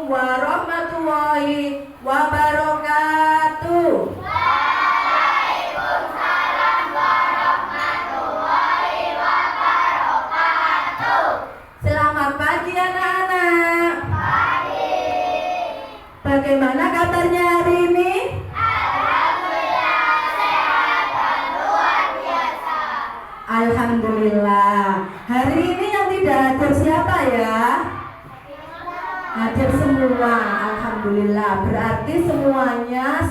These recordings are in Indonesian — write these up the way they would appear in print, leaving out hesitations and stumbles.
warahmatullahi wabarakatuh. Waalaikumsalam warahmatullahi wabarakatuh. Selamat pagi anak-anak. Pagi. Bagaimana kabarnya hari ini? Alhamdulillah sehat dan luar biasa. Alhamdulillah. Hari ini yang tidak hadir siapa ya? Hadir semua. Alhamdulillah. Berarti semuanya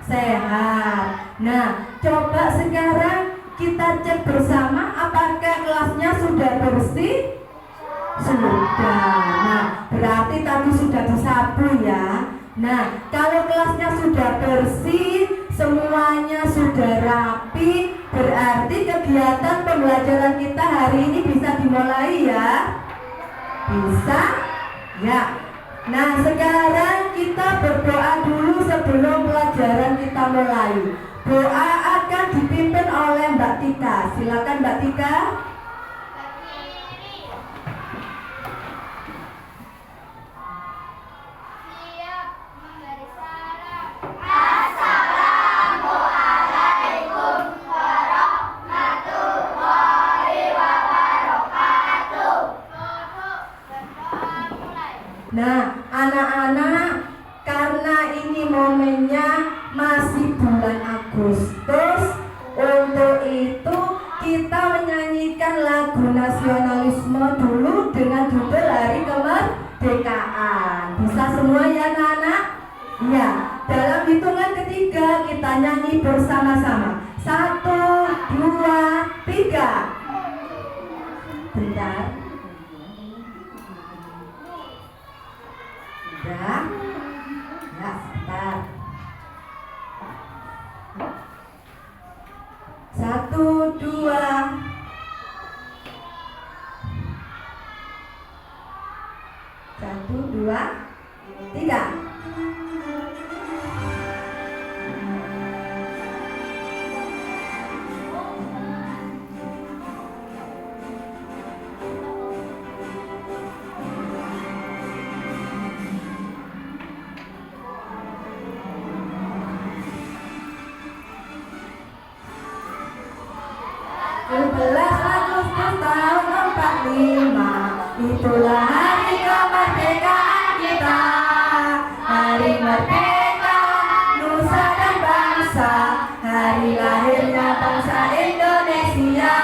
sehat. Nah, coba sekarang kita cek bersama apakah kelasnya sudah bersih? Sudah. Nah, berarti tadi sudah disapu ya. Nah, kalau kelasnya sudah bersih, semuanya sudah rapi, berarti kegiatan pembelajaran kita hari ini bisa dimulai ya? Bisa? Ya. Nah, sekarang kita berdoa dulu sebelum pelajaran kita mulai. Doa akan dipimpin oleh Mbak Tika. Silakan Mbak Tika. Siap memberi salam. Assalamualaikum warahmatullahi wabarakatuh. Berdoa mulai. Nah, anak-anak, karena ini momennya masih bulan Agustus, untuk itu kita menyanyikan lagu nasionalisme dulu dengan judul Hari Kemerdekaan. Bisa semua ya anak-anak? Ya, dalam hitungan ketiga kita nyanyi bersama-sama. 1, 2, 3. Bentar. Sudah? Ya, sebentar. 1, 2. 1, 2, 3. Sebelas Agustus tahun 45, itulah hari kemerdekaan kita. Hari merdeka nusa dan bangsa, hari lahirnya bangsa Indonesia.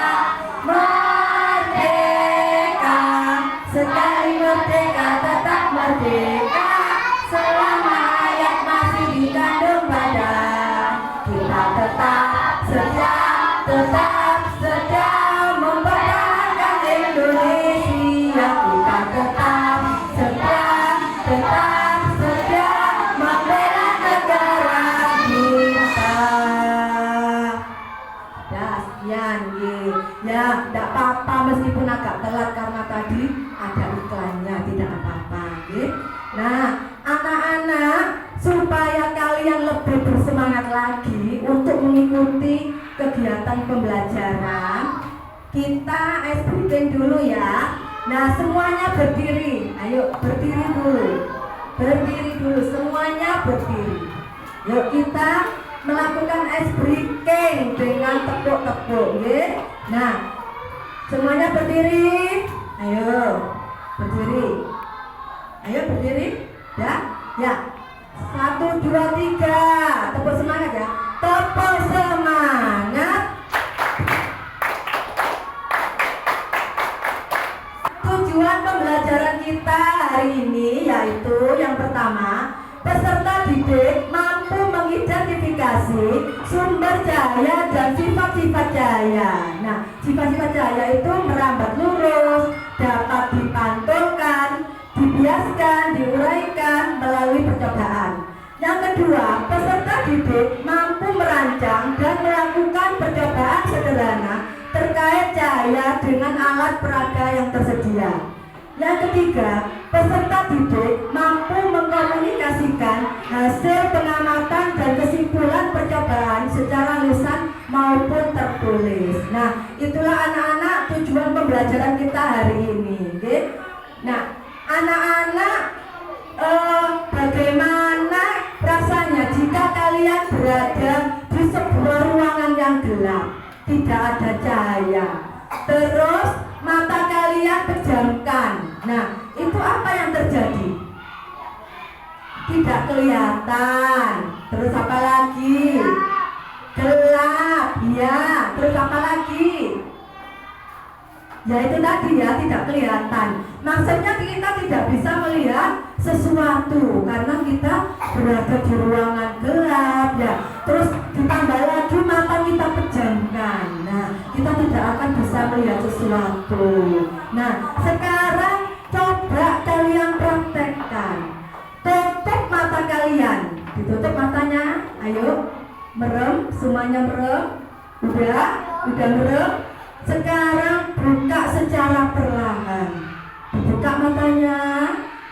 Merdeka, sekali merdeka tetap merdeka, selama hayat masih dikandung badan. Kita tetap setia, tetap mempertahankan Indonesia. Kita tetap setia membela negara kita. Ya, sekian ya, tidak apa-apa meskipun agak telat karena tadi ada iklannya, tidak apa-apa. Nah, anak-anak, supaya kalian lebih bersemangat lagi untuk mengikuti kegiatan pembelajaran, kita ice breaking dulu ya. Nah, semuanya berdiri. Ayo berdiri dulu. Berdiri dulu, semuanya berdiri. Yuk kita melakukan ice breaking dengan tepuk-tepuk, ya. Nah, semuanya berdiri. Ayo berdiri. Ayo berdiri. Ya, ya. 1, 2, 3. Tepuk semangat ya. Tepuk semangat. Tujuan pembelajaran kita hari ini yaitu yang pertama, peserta didik mampu mengidentifikasi sumber cahaya dan sifat-sifat cahaya. Nah, sifat-sifat cahaya itu merambat lurus, dapat dipantulkan, dibiaskan, diuraikan melalui percobaan. Yang kedua, peserta didik mampu merancang dan melakukan percobaan sederhana terkait cahaya dengan alat peraga yang tersedia. Yang ketiga, peserta didik mampu mengkomunikasikan hasil pengamatan dan kesimpulan percobaan secara lisan maupun tertulis. Nah, itulah anak-anak tujuan pembelajaran kita hari ini. Okay? Nah, anak-anak gelap, tidak ada cahaya. Terus mata kalian pejamkan. Nah, itu apa yang terjadi? Tidak kelihatan. Terus apa lagi? Gelap. Ya, terus apa lagi? Ya itu tadi ya, tidak kelihatan. Maksudnya kita tidak bisa melihat sesuatu karena kita berada di ruangan gelap ya. Terus ditambah lagi mata kita pejamkan. Nah, kita tidak akan bisa melihat sesuatu. Nah, sekarang coba kalian praktekkan. Tutup mata kalian. Ditutup matanya. Ayo, merem, semuanya merem. Udah merem. Sekarang buka secara perlahan. Dibuka matanya.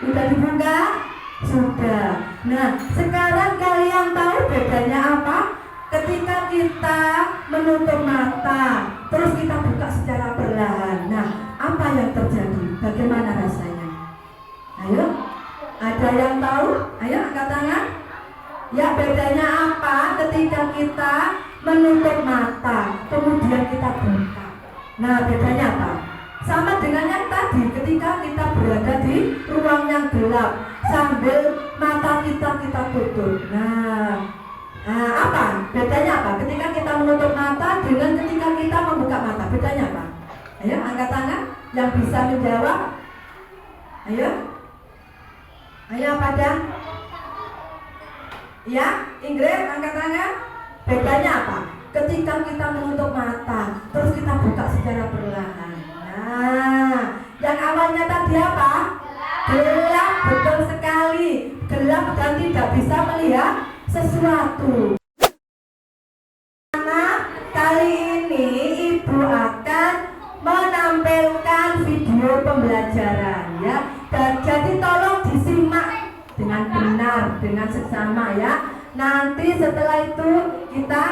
Udah dibuka? Sudah. Nah, sekarang kalian tahu bedanya apa? Ketika kita menutup mata, terus kita buka secara perlahan. Nah, apa yang terjadi? Bagaimana rasanya? Ayo, ada yang tahu? Ayo angkat tangan. Ya, bedanya apa ketika kita menutup mata, kemudian kita buka? Nah, bedanya apa? Sama dengan yang tadi, ketika kita berada di ruang yang gelap sambil mata kita tutup. Nah, apa? Bedanya apa? Ketika kita menutup mata dengan ketika kita membuka mata, bedanya apa? Ayo, angkat tangan yang bisa menjawab. Ayo. Ayo, pada. Ya, Ingrid, angkat tangan. Bedanya apa? Ketika kita menutup mata, terus kita buka secara perlahan. Nah, yang awalnya tadi apa? Gelap, betul sekali. Gelap dan tidak bisa melihat sesuatu. Nah, kali ini Ibu akan menampilkan video pembelajaran ya. Dan jadi tolong disimak dengan benar, dengan seksama ya. Nanti setelah itu kita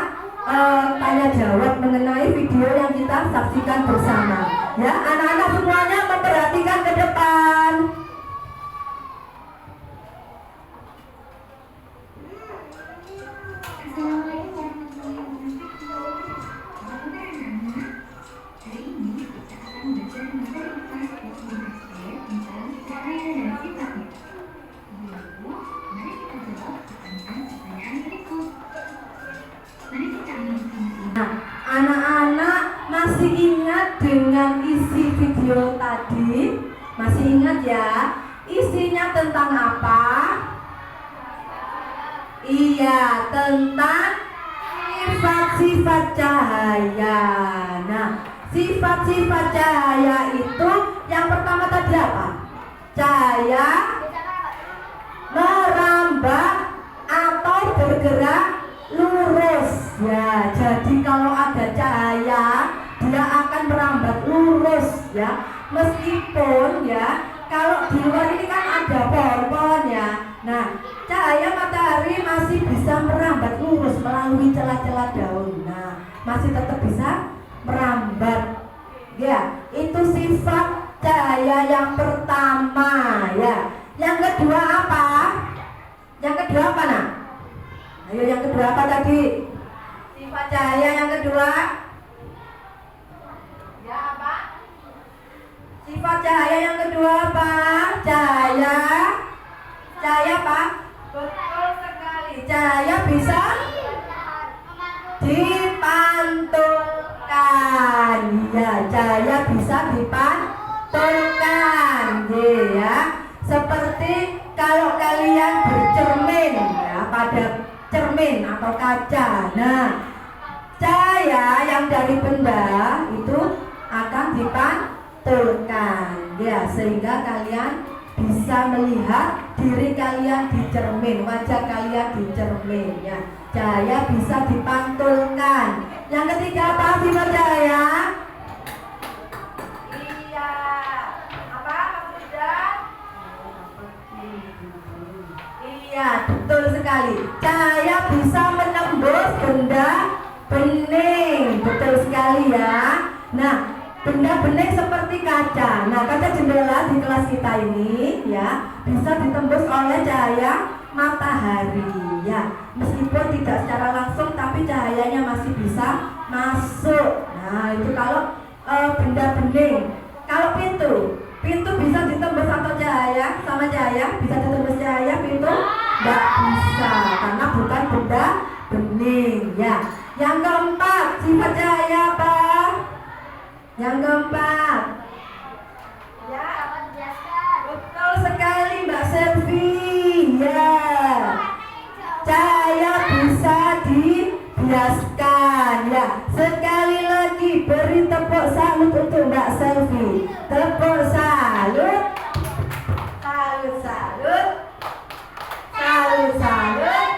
tanya jawab mengenai video yang kita saksikan bersama. Ya, anak-anak semuanya memperhatikan ke depan. Nah, anak-anak masih ingat dengan isi video tadi? Masih ingat ya? Isinya tentang apa? Iya, tentang sifat-sifat cahaya. Nah, sifat-sifat cahaya itu yang pertama tadi apa? Cahaya merambat atau bergerak lurus ya. Jadi kalau ada cahaya dia akan merambat lurus ya. Meskipun ya kalau di luar ini kan ada pohon-pohon ya. Nah, cahaya matahari masih bisa merambat lurus melalui celah-celah daun. Nah, masih tetap bisa merambat ya. Itu sifat cahaya yang pertama ya. Yang kedua apa? Yang kedua apa nak? Ayo, yang kedua apa tadi? Sifat cahaya yang kedua? Ya apa? Sifat cahaya yang kedua apa? Cahaya apa? Betul sekali. Cahaya bisa dipantulkan. Ya, cahaya bisa dipantulkan. Ya, seperti kalau kalian bercermin ya pada cermin atau kaca. Nah, cahaya yang dari benda itu akan dipantulkan ya, sehingga kalian bisa melihat diri kalian di cermin, wajah kalian di cermin ya. Cahaya bisa dipantulkan. Yang ketiga apa sifat cahaya? Iya. Apa maksudnya? Iya, betul sekali. Cahaya bisa menembus benda bening. Betul sekali ya. Nah, benda bening seperti kaca. Nah, kaca jendela di kelas kita ini ya bisa ditembus oleh cahaya matahari ya. Meskipun tidak secara langsung tapi cahayanya masih bisa masuk. Nah, itu kalau benda bening. Kalau pintu bisa ditembus atau cahaya sama cahaya, bisa ditembus cahaya, pintu enggak bisa karena bukan benda bening ya. Yang keempat, sifat cahaya apa? Yang keempat. Ya, Dapat dijelaskan. betul sekali Mbak Selvi. Ya. Cahaya bisa dibiaskan ya. Sekali lagi beri tepuk salut untuk Mbak Selvi. Tepuk salut. Salut, salut. Salut, salut.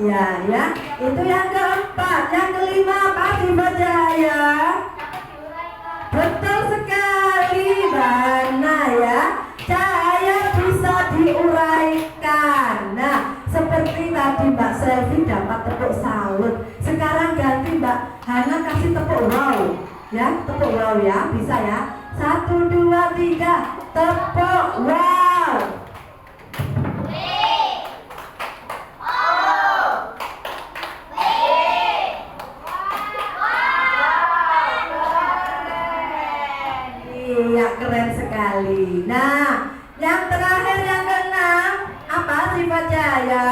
Iya ya. Itu yang keempat. Yang kelima apa sifat cahaya? Dapat diuraikan. Betul sekali Bana ya. Cahaya bisa diuraikan. Nah, seperti tadi Mbak Selvi dapat tepuk salut. Sekarang ganti Mbak Hana kasih tepuk wow. Ya, tepuk wow ya, bisa ya. 1, 2, 3, tepuk wow. Iya, keren sekali. Nah, yang terakhir yang keenam, apa sifat cahaya?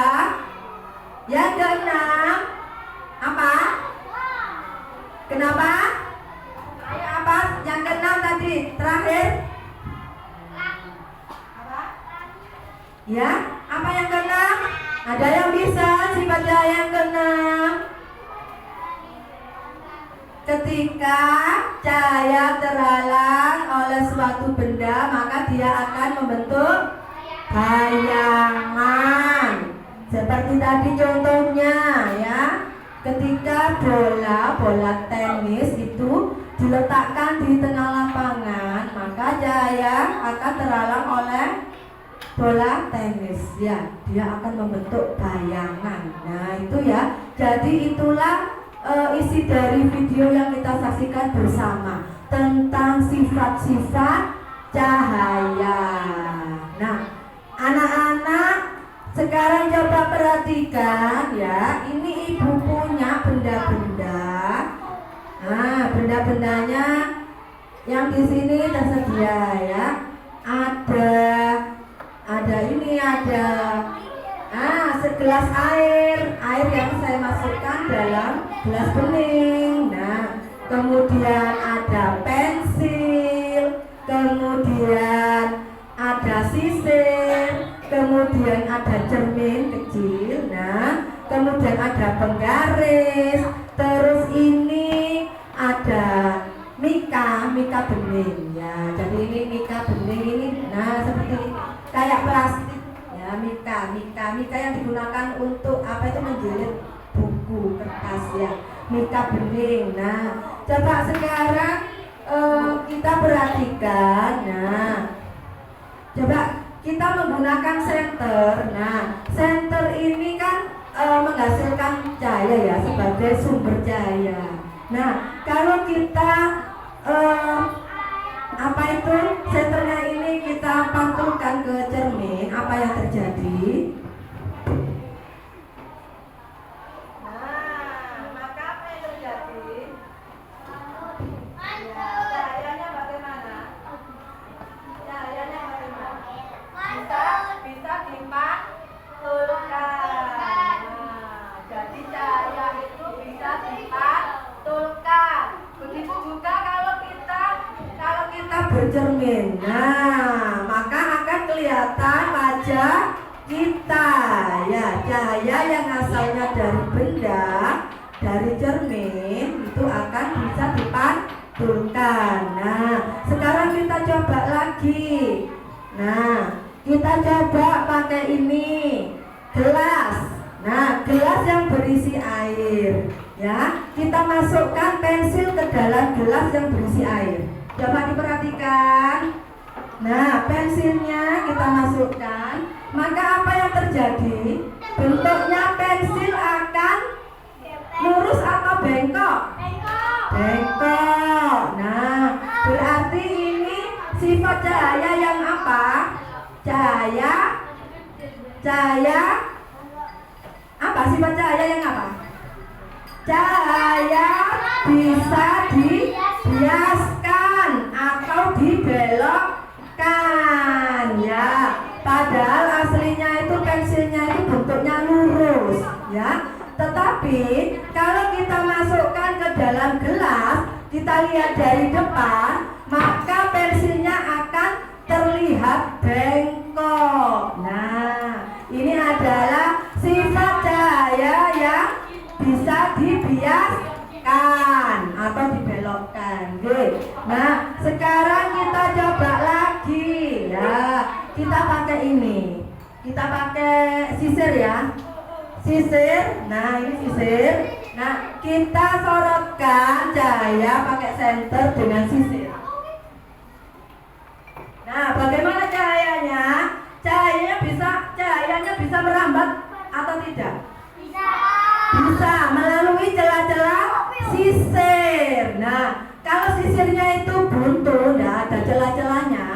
Yang keenam, apa? Kenapa? Ayo apa? Yang keenam tadi, terakhir? Apa? Ya, apa yang keenam? Ada yang bisa sifat cahaya yang keenam? Ketika cahaya terhalang oleh suatu benda, maka dia akan membentuk bayangan. Seperti tadi contohnya ya. Ketika bola tenis itu diletakkan di tengah lapangan, maka cahaya akan terhalang oleh bola tenis ya. Dia akan membentuk bayangan. Nah, itu ya. Jadi itulah isi dari video yang kita saksikan bersama tentang sifat-sifat cahaya. Nah, anak-anak sekarang coba perhatikan ya. Ini ibu punya benda-benda. Nah, benda-bendanya yang di sini tersedia ya. Ada ini ada. Segelas air yang saya masukkan dalam gelas bening. Nah, kemudian ada pensil, kemudian ada sisir, kemudian ada cermin kecil. Nah, kemudian ada penggaris. Terus ini ada mika bening ya. Jadi ini mika bening ini. Nah, seperti ini. Kayak plastik. Mika yang digunakan untuk apa itu menjilid buku kertas ya, mika bening. Nah, coba sekarang kita perhatikan. Nah, coba kita menggunakan senter. Nah, senter ini kan menghasilkan cahaya ya, sebagai sumber cahaya. Nah, kalau kita apa itu senternya ini kita pantulkan ke cermin, apa yang terjadi? Nah, maka apa yang terjadi? Cahayanya bagaimana? Bisa dipantulkan. Nah, jadi cahaya itu bisa dipantulkan. Begitu juga kalau kita bercermin. Nah, maka akan kelihatan wajah kita ya. Cahaya yang asalnya dari benda, dari cermin itu akan bisa dipantulkan. Nah, sekarang kita coba lagi. Nah, kita coba pakai ini, gelas. Nah, gelas yang berisi air ya. Kita masukkan pensil ke dalam gelas yang berisi air. Coba diperhatikan. Nah, pensilnya kita masukkan. Maka apa yang terjadi? Bentuknya pensil akan lurus atau bengkok? Bengkok. Nah, berarti ini sifat cahaya yang apa? Cahaya apa? Sifat cahaya yang apa? Cahaya bisa dibiaskan atau dibelokkan ya. Padahal aslinya itu pensilnya itu bentuknya lurus ya. Tetapi kalau kita masukkan ke dalam gelas, kita lihat dari depan, maka pensilnya akan terlihat bengkok. Nah, ini adalah sifat cahaya yang bisa dibiaskan atau dibelokkan. Nah, sekarang kita coba lagi ya. Kita pakai ini. Kita pakai sisir ya. Sisir. Nah, ini sisir. Nah, kita sorotkan cahaya pakai senter dengan sisir. Nah, bagaimana cahayanya? Cahayanya bisa merambat atau tidak? Bisa melalui celah-celah sisir. Nah, kalau sisirnya itu buntu, tidak ada celah-celahnya,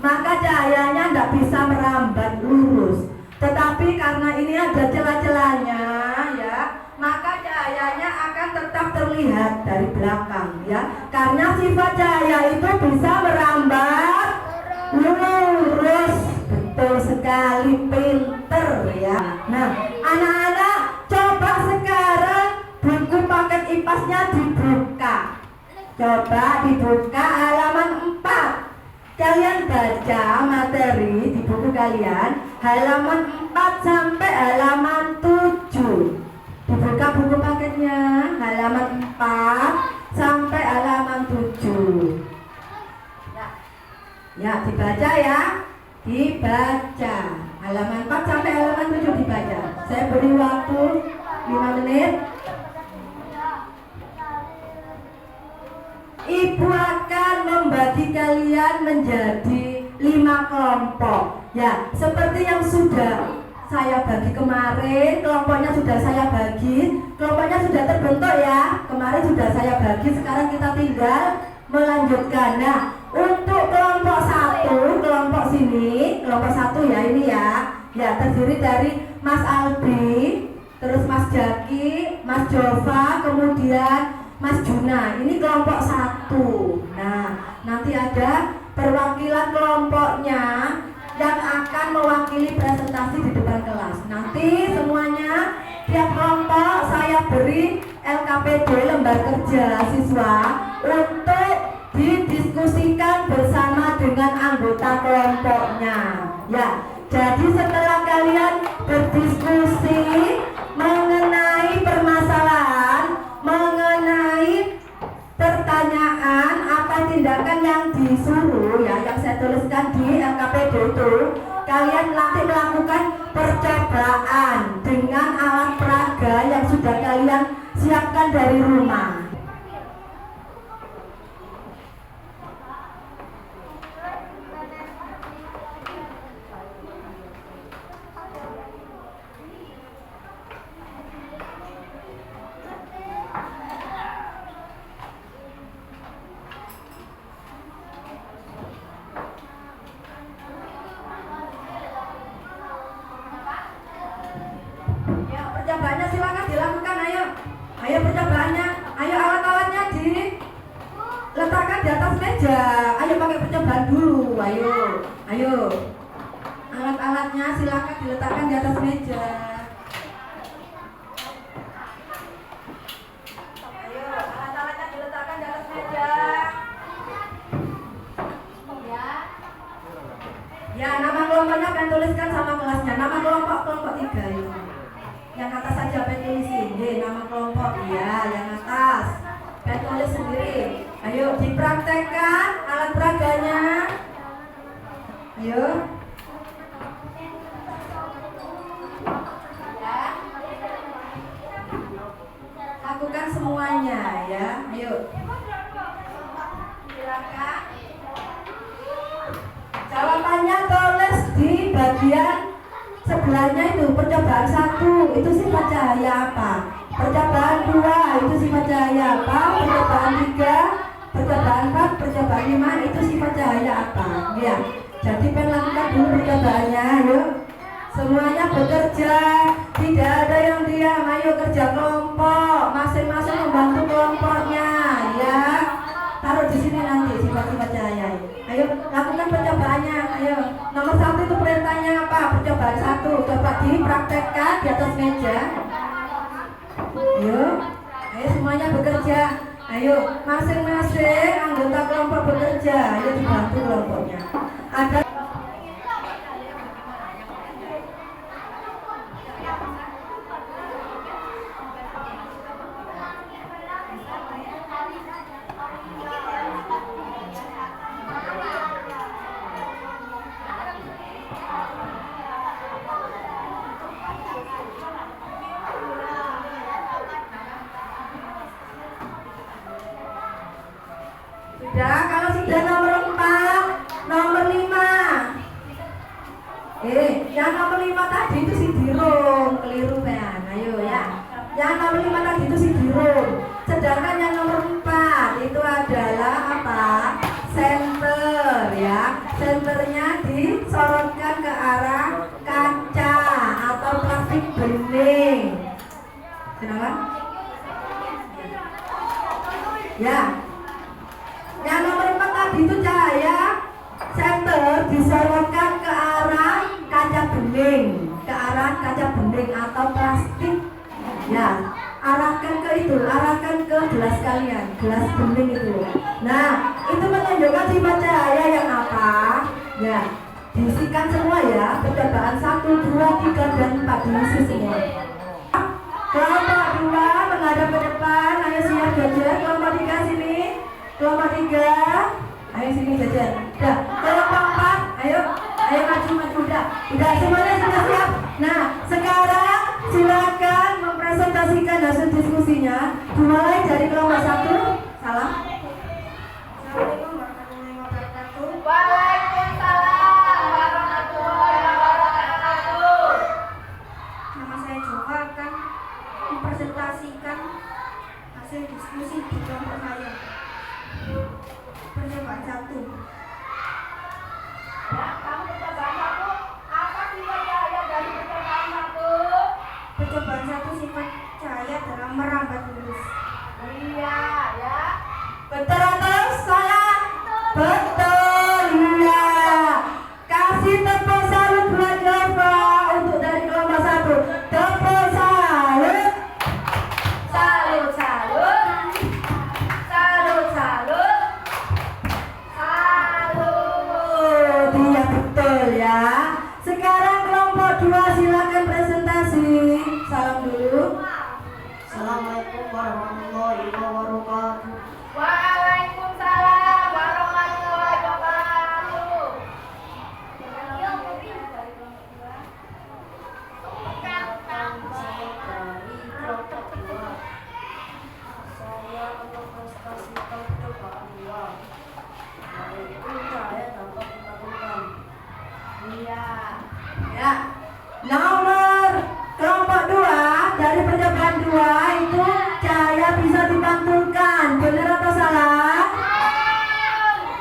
maka cahayanya tidak bisa merambat lurus. Tetapi karena ini ada celah-celahnya, ya, maka cahayanya akan tetap terlihat dari belakang, ya. Karena sifat cahaya itu bisa merambat lurus. Betul sekali, pinter ya. Nah, anak-anak, coba sekarang buku paket IPAS-nya dibuka. Coba dibuka halaman 4. Kalian baca materi di buku kalian halaman 4 sampai halaman 7. Dibuka buku paketnya halaman 4 sampai halaman 7. Ya, dibaca ya. Dibaca halaman 4 sampai halaman 7 dibaca. Saya beri waktu 5 menit. Ibu akan membagi kalian menjadi 5 kelompok. Ya, seperti yang sudah saya bagi kemarin, kelompoknya sudah saya bagi, kelompoknya sudah terbentuk ya. Kemarin sudah saya bagi, sekarang kita tinggal melanjutkan. Nah, untuk kelompok 1, kelompok sini, kelompok 1 ya ini ya. Ya, terdiri dari Mas Albi, terus Mas Jaki, Mas Jova, kemudian Mas Juna. Ini kelompok 1. Nah, nanti ada perwakilan kelompoknya yang akan mewakili presentasi di depan kelas. Nanti semuanya tiap kelompok saya beri LKPD, lembar kerja siswa, untuk didiskusikan bersama dengan anggota kelompoknya. Ya, jadi setelah kalian berdiskusi mengenai permasalahan, mengenai pertanyaan atau tindakan yang disuruh ya, yang saya tuliskan di LKPD itu, kalian nanti melakukan percobaan dengan alat peraga yang sudah kalian siapkan dari rumah. Percobaannya silakan dilakukan, ayo. Ayo percobaannya, ayo alat-alatnya diletakkan di atas meja. Ayo pakai percobaan dulu, ayo. Ayo. Alat-alatnya silakan diletakkan di atas meja. Ayo, alat-alatnya diletakkan di atas meja. Ya, nama kelompoknya akan tuliskan sama kelasnya. Nama kelompok 3 itu. Yang atas saja pengen tulisin, nama kelompok ya, yang atas pengen tulis sendiri. Ayo dipraktekkan alat peraganya. Ayo. Ya. Lakukan semuanya ya. Ayo. Silakan. Jawabannya tulis di bagian sebelahnya itu. Percobaan 1 itu sifat cahaya apa? Percobaan 2 itu sifat cahaya apa? Percobaan 3, percobaan 4, percobaan 5 itu sifat cahaya apa? Ya. Jadi pengen lakukan dulu percobaannya, yuk. Semuanya bekerja Tidak ada yang diam, ayo kerja kelompok, masing-masing membantu kelompoknya, ya. Taruh di sini nanti sifat-sifat cahaya. Ayo lakukan percobaannya. Ayo. Nomor 1 itu perintahnya apa? Percobaan 1. Coba dipraktekkan di atas meja. Ayo. Ayo semuanya bekerja. Ayo masing-masing anggota kelompok bekerja. Ayo dibantu kelompoknya. Ada sudah, kalau sudah nomor 4, nomor 5. Yang nomor 5 tadi itu si Dirum, keliru kan? Ayo ya. Yang nomor 5 tadi itu si Dirum. Sedangkan yang nomor 4 itu adalah apa? Senter ya. Senternya disorotkan ke arah kaca atau plastik bening. Kenapa? Ya. Yang nomor 4 tadi itu cahaya senter disorotkan ke arah kaca bening, ke arah kaca bening atau plastik. Ya, arahkan ke itu, arahkan ke gelas kalian, gelas bening itu. Nah, itu menunjukkan sifat cahaya yang apa? Ya, diisikan semua ya. Percobaan 1, 2, 3, dan 4 diisi semua. Kelompok 2 menghadap ke depan, ayo siap jajar. Kelompok 3 sini. Kelompok 3, ayo sini jajar. Udah, kelompok 4, ayo maju udah semuanya sudah siap. Nah, sekarang silakan mempresentasikan hasil diskusinya. Dimulai dari kelompok 1. Salam. Assalamualaikum warahmatullahi wabarakatuh. Waalaikumsalam warahmatullahi wabarakatuh. Nama saya Joko akan mempresentasikan hasil diskusi di kelompok saya. Percobaan 1. Ya, kamu percobaan 1. Apa sifat cahaya dari percobaan 1? Percobaan 1 sifat cahaya dalam merambat lurus. Iya, ya. Betul atau salah? Betul, iya. Kasih tepuk salut buat Jova untuk dari kelompok 1. Tepuk salut. Salut, salut. Salut, salut. Salut. Iya betul ya. Sekarang kelompok 2 silakan presentasi. Salam dulu. Assalamualaikum warahmatullahi wabarakatuh. Waalaikumsalam warahmatullahi wabarakatuh. Dari kelompok 2, saya mempresentasikan percobaan 2, yaitu cahaya dapat dilakukan. Iya. Ya. Nomor kelompok 2 dari percobaan 2 itu cahaya bisa dipantulkan. Benar atau salah?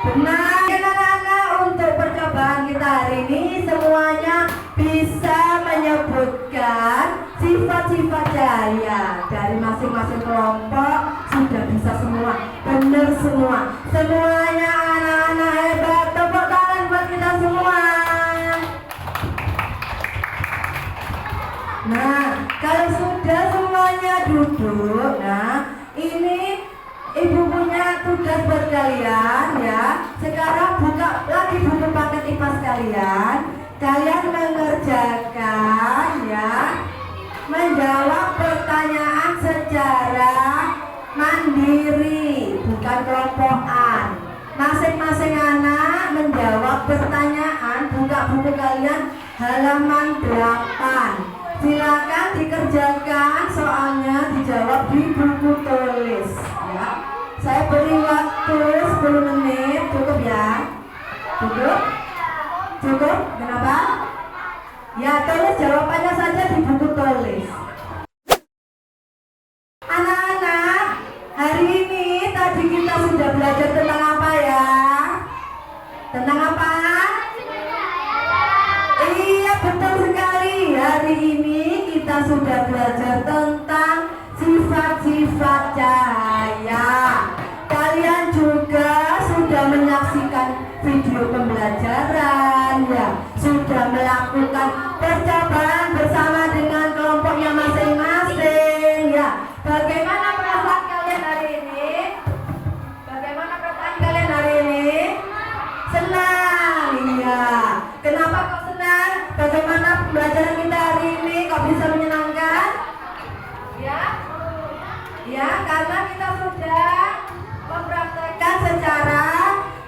Benar. Anak-anak, untuk percobaan kita hari ini semuanya bisa menyebutkan sifat-sifat cahaya dari masing-masing kelompok. Sudah bisa semua. Benar semua. Semuanya anak-anak hebat. Tepuk tangan buat kita semua. Nah, kalau sudah semuanya duduk, nah ini ibu punya tugas buat kalian ya. Sekarang buka lagi buku paket IPA kalian. Kalian mengerjakan ya, menjawab pertanyaan secara mandiri, bukan kelompokan. Masing-masing anak menjawab pertanyaan. Buka buku kalian halaman 8. Silakan dikerjakan soalnya, dijawab di buku tulis ya. Saya beri waktu 10 menit, cukup ya? Cukup? Cukup? Kenapa? Ya, tulis jawabannya saja di buku tulis. Anak-anak, hari ini tadi kita sudah belajar tentang apa ya? Tentang apa? Iya, betul sekali. Hari ini kita kita sudah belajar tentang sifat-sifat cahaya. Kalian juga sudah menyaksikan video pembelajaran ya, sudah melakukan percobaan bersama dengan kelompoknya masing-masing ya. Bagaimana perasaan kalian hari ini? Bagaimana perasaan kalian hari ini? Senang ya. Kenapa kok senang? Bagaimana pembelajaran kita hari ini? Kok bisa menyenangkan? Ya, ya karena kita sudah mempraktekkan secara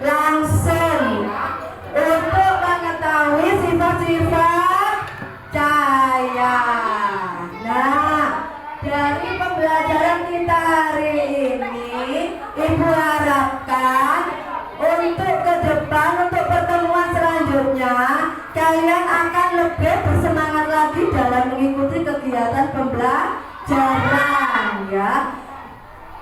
langsung untuk mengetahui sifat-sifat cahaya. Nah, dari pembelajaran kita hari ini, Ibu harapkan untuk ke depan, untuk pertemuan selanjutnya, kalian akan lebih bersemangat lagi dalam mengikuti kegiatan pembelajaran ya.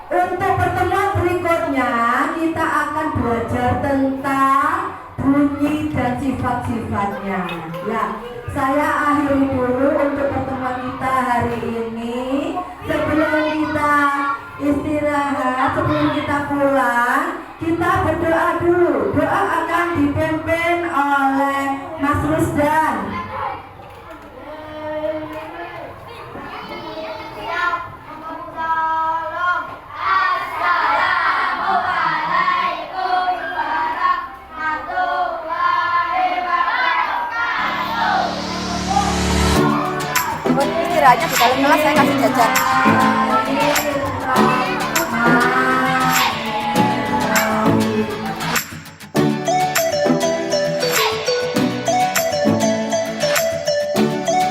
Untuk pertemuan berikutnya kita akan belajar tentang bunyi dan sifat-sifatnya ya. Saya akhiri dulu untuk pertemuan kita hari ini. Sebelum kita istirahat, sebelum kita pulang, kita berdoa dulu. Doa akan dipimpin oleh Mas Rusdan. Kiranya di dalam kelas saya kasih jajan.